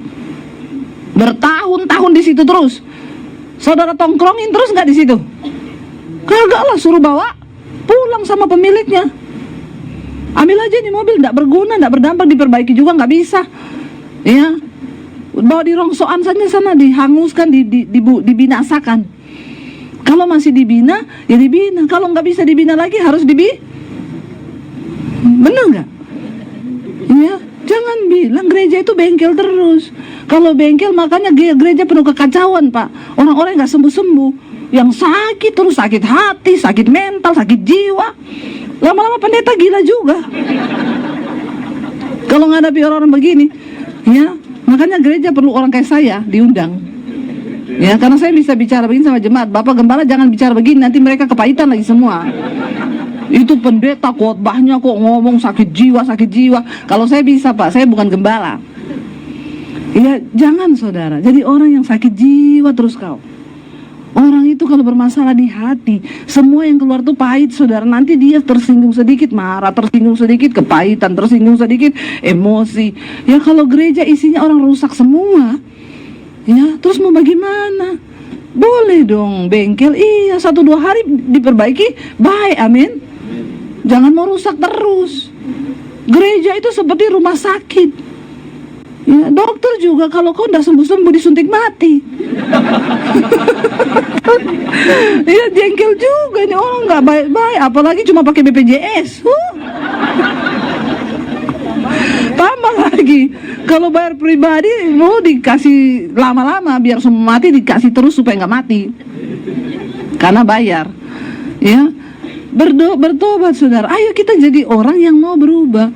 bertahun-tahun di situ terus. Saudara tongkrongin terus nggak di situ? Kagak lah, suruh bawa pulang sama pemiliknya. Ambil aja nih mobil, nggak berguna, nggak berdampak, diperbaiki juga nggak bisa. Ya, bawa di rongsokan saja sana, dihanguskan, dibinasakan. Kalau masih dibina, ya dibina. Kalau nggak bisa dibina lagi, harus bener nggak? Ya, jangan bilang gereja itu bengkel terus. Kalau bengkel, makanya gereja penuh kekacauan, Pak. Orang-orang nggak sembuh-sembuh, yang sakit terus, sakit hati, sakit mental, sakit jiwa. Lama-lama pendeta gila juga kalau ngadapi orang-orang begini. Ya, makanya gereja perlu orang kayak saya diundang. Ya, karena saya bisa bicara begini sama jemaat. Bapak gembala jangan bicara begini, nanti mereka kepahitan lagi semua. Itu pendeta khotbahnya kok ngomong sakit jiwa. Kalau saya bisa, Pak, saya bukan gembala. Ya, jangan saudara jadi orang yang sakit jiwa terus kau. Orang itu kalau bermasalah di hati, semua yang keluar tuh pahit, saudara. Nanti dia tersinggung sedikit marah, tersinggung sedikit kepahitan, tersinggung sedikit emosi. Ya, kalau gereja isinya orang rusak semua, ya terus mau bagaimana? Boleh dong bengkel, iya 1-2 hari diperbaiki, baik, amin. Jangan mau rusak terus. Gereja itu seperti rumah sakit. Ya, dokter juga kalau kau tidak sembuh-sembuh disuntik mati. Ya, jengkel juga ini orang, nggak baik-baik, apalagi cuma pakai BPJS. Tambah lagi, kalau bayar pribadi mau dikasih lama-lama biar semua mati, dikasih terus supaya nggak mati. Karena bayar. Ya, bertobat saudara. Ayo kita jadi orang yang mau berubah.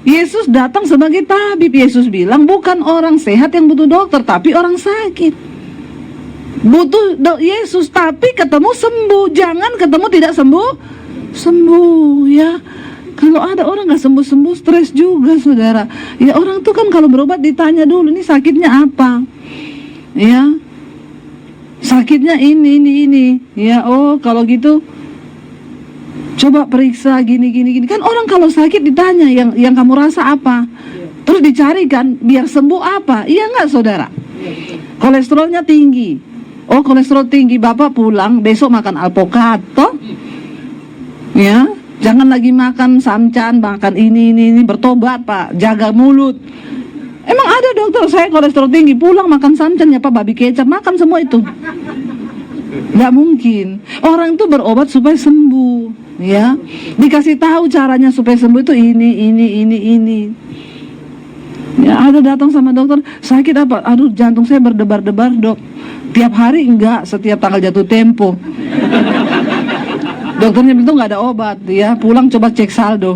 Yesus datang sebagai tabib. Yesus bilang bukan orang sehat yang butuh dokter, tapi orang sakit. Butuh Yesus tapi ketemu sembuh, jangan ketemu tidak sembuh ya. Kalau ada orang nggak sembuh-sembuh, stres juga saudara. Ya, orang tuh kan kalau berobat ditanya dulu, ini sakitnya apa? Ya, sakitnya ini. Ya, oh kalau gitu coba periksa gini. Kan orang kalau sakit ditanya yang kamu rasa apa, terus dicarikan biar sembuh apa. Iya nggak saudara? Kolesterolnya tinggi. Oh, kolesterol tinggi, Bapak pulang besok makan alpukat toh. Ya, jangan lagi makan samcan, makan ini, bertobat Pak, jaga mulut. Emang ada dokter, saya kolesterol tinggi, pulang makan samcan ya Pak, babi kecap, makan semua itu. Nggak mungkin. Orang itu berobat supaya sembuh. Ya, dikasih tahu caranya supaya sembuh itu ini. Ya, ada datang sama dokter, sakit apa? Aduh, jantung saya berdebar-debar dok. Tiap hari enggak, setiap tanggal jatuh tempo. Dokternya bilang nggak ada obat, ya pulang coba cek saldo.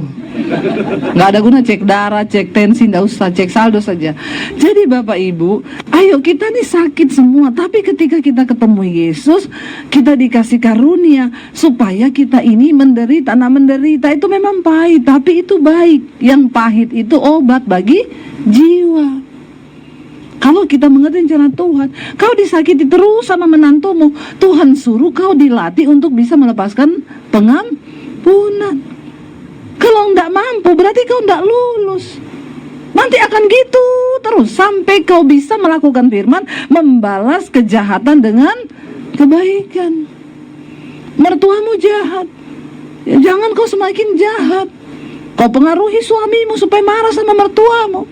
Nggak ada guna cek darah, cek tensi, nggak usah, cek saldo saja. Jadi Bapak Ibu, ayo kita nih sakit semua, tapi ketika kita ketemu Yesus, kita dikasih karunia supaya kita ini menderita. Nah, menderita itu memang pahit, tapi itu baik. Yang pahit itu obat bagi jiwa. Kalau kita mengerti rencana Tuhan, kau disakiti terus sama menantumu, Tuhan suruh kau dilatih untuk bisa melepaskan pengampunan. Kalau enggak mampu, berarti kau enggak lulus. Nanti akan gitu terus sampai kau bisa melakukan firman, membalas kejahatan dengan kebaikan. Mertuamu jahat, ya jangan kau semakin jahat. Kau pengaruhi suamimu supaya marah sama mertuamu.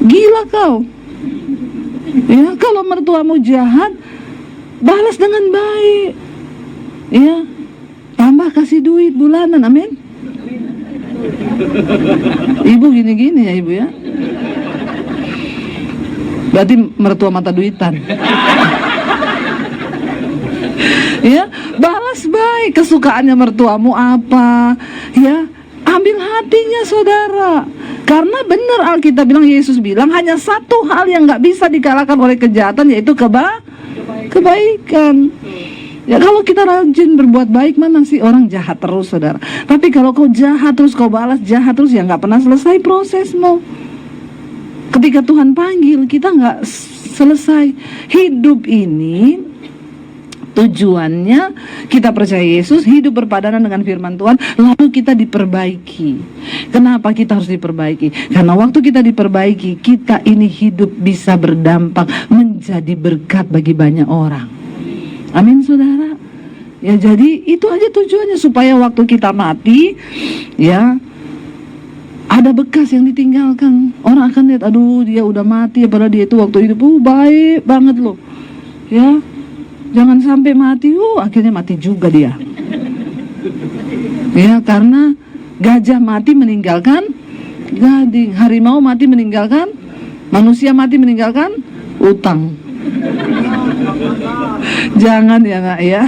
Gila kau. Ya, kalau mertuamu jahat, balas dengan baik. Ya, tambah kasih duit bulanan, amin. Ibu gini-gini ya ibu ya. Berarti mertua mata duitan. Ya, balas baik. Kesukaannya mertuamu apa? Ya, ambil hatinya saudara. Karena benar Alkitab bilang, Yesus bilang hanya satu hal yang nggak bisa dikalahkan oleh kejahatan, yaitu kebaikan. Ya kalau kita rajin berbuat baik, mana sih orang jahat terus, saudara. Tapi kalau kau jahat terus, kau balas jahat terus, ya nggak pernah selesai prosesmu. Ketika Tuhan panggil, kita nggak selesai. Hidup ini tujuannya kita percaya Yesus, hidup berpadanan dengan firman Tuhan, lalu kita diperbaiki. Kenapa kita harus diperbaiki? Karena waktu kita diperbaiki, kita ini hidup bisa berdampak menjadi berkat bagi banyak orang. Amin, saudara. Ya, jadi itu aja tujuannya, supaya waktu kita mati, ya, ada bekas yang ditinggalkan. Orang akan lihat, aduh dia udah mati, padahal dia itu waktu hidup baik banget loh. Ya, jangan sampai mati, akhirnya mati juga dia. Ya, karena gajah mati meninggalkan gading, harimau mati meninggalkan, manusia mati meninggalkan utang. Jangan ya Kak ya.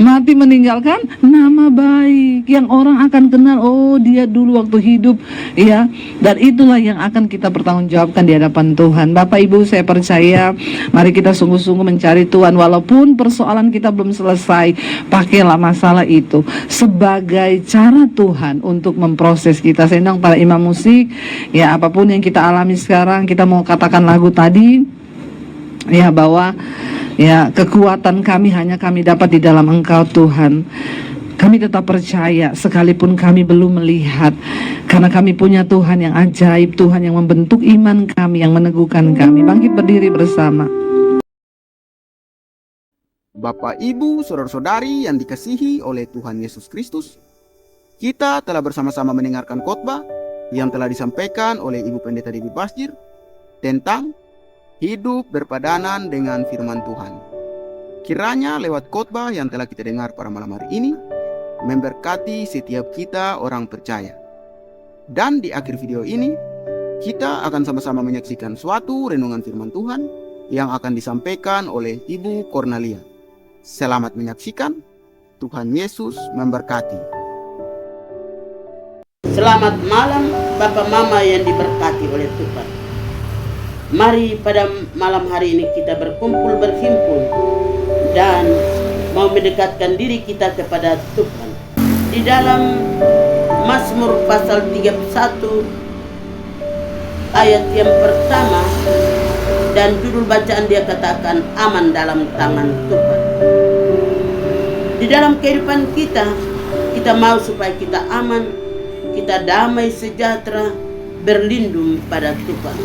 Mati meninggalkan nama baik yang orang akan kenal, oh dia dulu waktu hidup, ya. Dan itulah yang akan kita pertanggungjawabkan di hadapan Tuhan. Bapak Ibu, saya percaya mari kita sungguh-sungguh mencari Tuhan. Walaupun persoalan kita belum selesai, pakailah masalah itu sebagai cara Tuhan untuk memproses kita. Saya undang para imam musik, ya, apapun yang kita alami sekarang, kita mau katakan lagu tadi, ya, bahwa ya kekuatan kami hanya kami dapat di dalam Engkau Tuhan. Kami tetap percaya sekalipun kami belum melihat, karena kami punya Tuhan yang ajaib, Tuhan yang membentuk iman kami, yang meneguhkan kami. Bangkit berdiri bersama. Bapak, Ibu, saudara-saudari yang dikasihi oleh Tuhan Yesus Kristus, kita telah bersama-sama mendengarkan khotbah yang telah disampaikan oleh Ibu Pendeta Debbie Basjir tentang hidup berpadanan dengan firman Tuhan. Kiranya lewat khotbah yang telah kita dengar pada malam hari ini memberkati setiap kita orang percaya. Dan di akhir video ini kita akan sama-sama menyaksikan suatu renungan firman Tuhan yang akan disampaikan oleh Ibu Cornelia. Selamat menyaksikan. Tuhan Yesus memberkati. Selamat malam Bapak Mama yang diberkati oleh Tuhan. Mari pada malam hari ini kita berkumpul, berhimpun, dan mau mendekatkan diri kita kepada Tuhan. Di dalam Mazmur pasal 31 ayat yang pertama, dan judul bacaan dia katakan aman dalam tangan Tuhan. Di dalam kehidupan kita, kita mau supaya kita aman, kita damai sejahtera, berlindung pada Tuhan.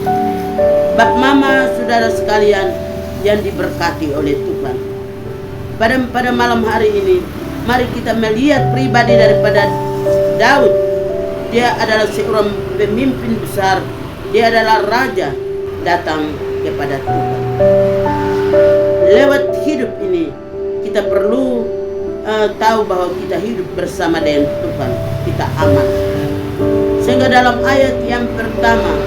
Bapak Mama, saudara sekalian yang diberkati oleh Tuhan, pada malam hari ini mari kita melihat pribadi daripada Daud. Dia adalah seorang pemimpin besar, dia adalah raja, datang kepada Tuhan. Lewat hidup ini kita perlu tahu bahwa kita hidup bersama dengan Tuhan, kita aman. Sehingga dalam ayat yang pertama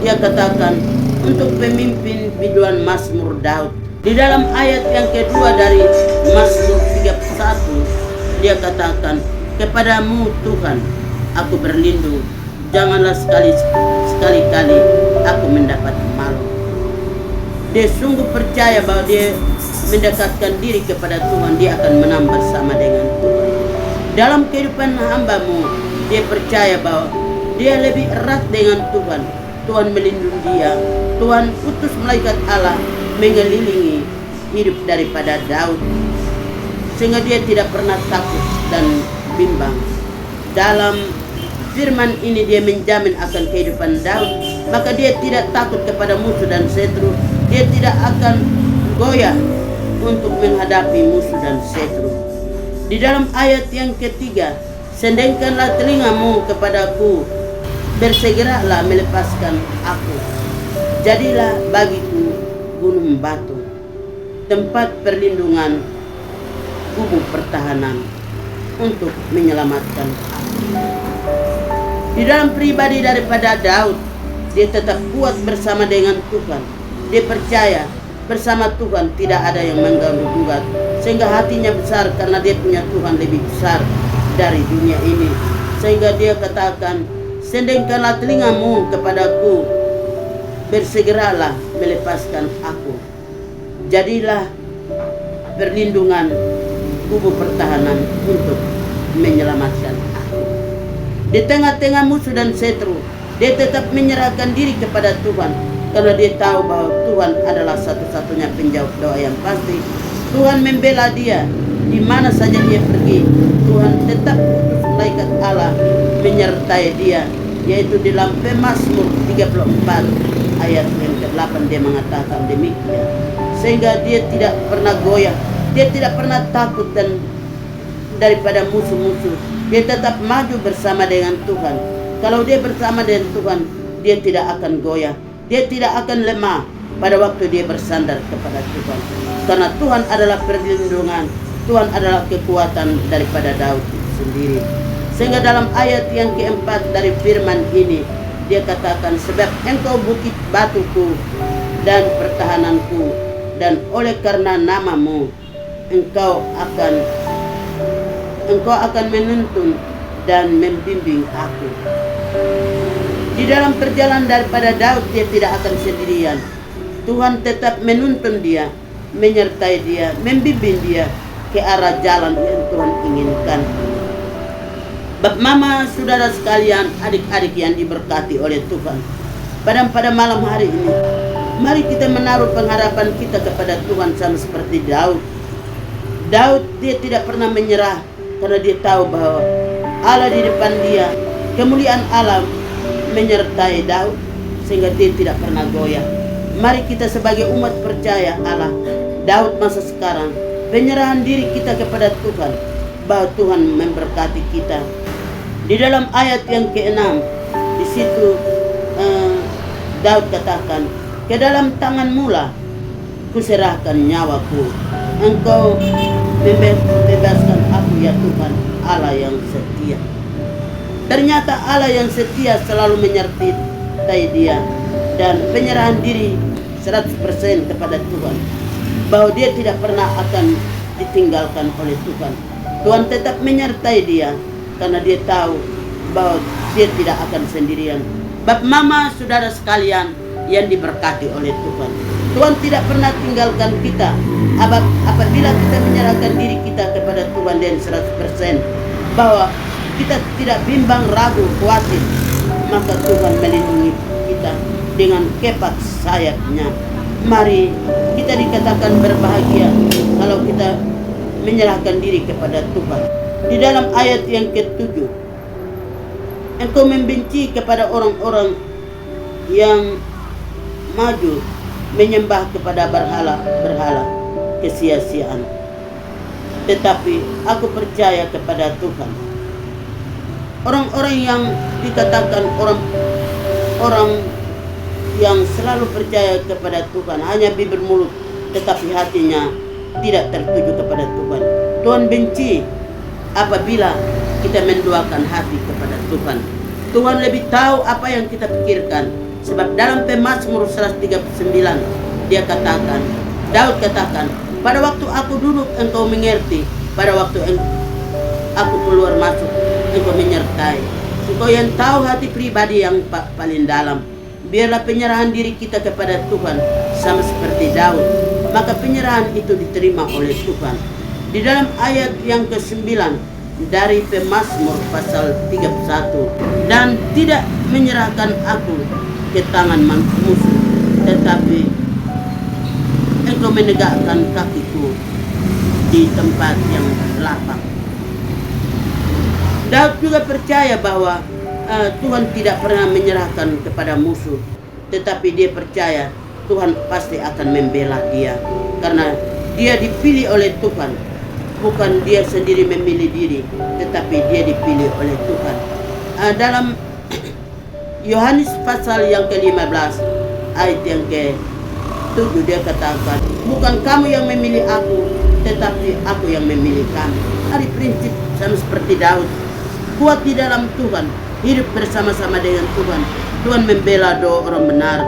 dia katakan untuk pemimpin biduan Mazmur Daud. Di dalam ayat yang kedua dari Mazmur 31 dia katakan, kepadamu Tuhan aku berlindung, janganlah sekali-kali aku mendapat malu. Dia sungguh percaya bahwa dia mendekatkan diri kepada Tuhan, dia akan menang bersama dengan Tuhan. Dalam kehidupan hambamu, dia percaya bahwa dia lebih erat dengan Tuhan. Tuhan melindungi dia. Tuhan utus malaikat Allah mengelilingi hidup daripada Daud, sehingga dia tidak pernah takut dan bimbang. Dalam firman ini dia menjamin akan kehidupan Daud, maka dia tidak takut kepada musuh dan setru. Dia tidak akan goyah untuk menghadapi musuh dan setru. Di dalam ayat yang ketiga, sendengkanlah telingamu kepadaku, bersegeralah melepaskan aku. Jadilah bagiku gunung batu, tempat perlindungan, gubuk pertahanan untuk menyelamatkan aku. Di dalam pribadi daripada Daud, dia tetap kuat bersama dengan Tuhan. Dia percaya bersama Tuhan tidak ada yang mengganggu gugat, sehingga hatinya besar karena dia punya Tuhan lebih besar dari dunia ini. Sehingga dia katakan, sendengkanlah telingamu kepadaku, bersegeralah melepaskan aku. Jadilah perlindungan kubu pertahanan untuk menyelamatkan aku. Di tengah-tengah musuh dan setru, dia tetap menyerahkan diri kepada Tuhan, karena dia tahu bahwa Tuhan adalah satu-satunya penjawab doa yang pasti. Tuhan membela dia di mana saja dia pergi. Tuhan tetap utus malaikat Allah menyertai dia, yaitu di dalam Mazmur 34 ayat yang ke-8 dia mengatakan demikian. Sehingga dia tidak pernah goyah, dia tidak pernah takut dan daripada musuh-musuh. Dia tetap maju bersama dengan Tuhan. Kalau dia bersama dengan Tuhan, dia tidak akan goyah, dia tidak akan lemah pada waktu dia bersandar kepada Tuhan. Karena Tuhan adalah perlindungan, Tuhan adalah kekuatan daripada Daud itu sendiri. Sehingga dalam ayat yang keempat dari firman ini, dia katakan, sebab engkau bukit batuku dan pertahananku, dan oleh karena namamu engkau akan menuntun dan membimbing aku. Di dalam perjalanan daripada Daud, dia tidak akan sendirian. Tuhan tetap menuntun dia, menyertai dia, membimbing dia ke arah jalan yang Tuhan inginkan. Bapak, mama, saudara sekalian, adik-adik yang diberkati oleh Tuhan, pada malam hari ini, mari kita menaruh pengharapan kita kepada Tuhan sama seperti Daud. Daud, dia tidak pernah menyerah karena dia tahu bahwa Allah di depan dia, kemuliaan Allah menyertai Daud, sehingga dia tidak pernah goyah. Mari kita sebagai umat percaya Allah, Daud masa sekarang, penyerahan diri kita kepada Tuhan, bahwa Tuhan memberkati kita. Di dalam ayat yang ke-6, di situ Daud katakan, ke dalam tanganmu lah kuserahkan nyawaku. Engkau bebaskan aku ya Tuhan, Allah yang setia. Ternyata Allah yang setia selalu menyertai dia, dan penyerahan diri 100% kepada Tuhan, bahwa dia tidak pernah akan ditinggalkan oleh Tuhan. Tuhan tetap menyertai dia, karena dia tahu bahwa dia tidak akan sendirian. Bapak, mama, saudara sekalian yang diberkati oleh Tuhan, Tuhan tidak pernah tinggalkan kita apabila kita menyerahkan diri kita kepada Tuhan dan 100%, bahwa kita tidak bimbang, ragu, khawatir, maka Tuhan melindungi kita dengan kepak sayapnya. Mari kita dikatakan berbahagia kalau kita menyerahkan diri kepada Tuhan. Di dalam ayat yang ke-7, engkau membenci kepada orang-orang yang maju menyembah kepada berhala kesia-siaan, tetapi aku percaya kepada Tuhan. Orang-orang yang dikatakan orang yang selalu percaya kepada Tuhan, hanya bibir mulut tetapi hatinya tidak tertuju kepada Tuhan. Tuhan benci apabila kita menduakan hati kepada Tuhan. Tuhan lebih tahu apa yang kita pikirkan. Sebab dalam Mazmur 139 dia katakan, Daud katakan, pada waktu aku duduk engkau mengerti, pada waktu aku keluar masuk engkau menyertai. Engkau yang tahu hati pribadi yang paling dalam. Biarlah penyerahan diri kita kepada Tuhan sama seperti Daud, maka penyerahan itu diterima oleh Tuhan. Di dalam ayat yang ke-9 dari Mazmur pasal 31, dan tidak menyerahkan aku ke tangan musuh, tetapi engkau menegakkan kakiku di tempat yang lapang. Daud juga percaya bahwa Tuhan tidak pernah menyerahkan kepada musuh, tetapi dia percaya Tuhan pasti akan membela dia, karena dia dipilih oleh Tuhan. Bukan dia sendiri memilih diri, tetapi dia dipilih oleh Tuhan. Dalam Yohanes pasal yang ke-15 ayat yang ke-7 dia katakan, bukan kamu yang memilih aku, tetapi aku yang memilih kamu. Hari prinsip sama seperti Daud, kuat di dalam Tuhan, hidup bersama-sama dengan Tuhan. Tuhan membela doa orang benar.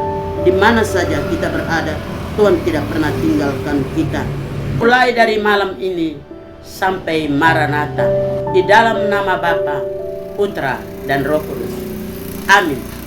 Di mana saja kita berada, Tuhan tidak pernah tinggalkan kita. Mulai dari malam ini sampai Maranatha, di dalam nama Bapa, Putra, dan Roh Kudus. Amin.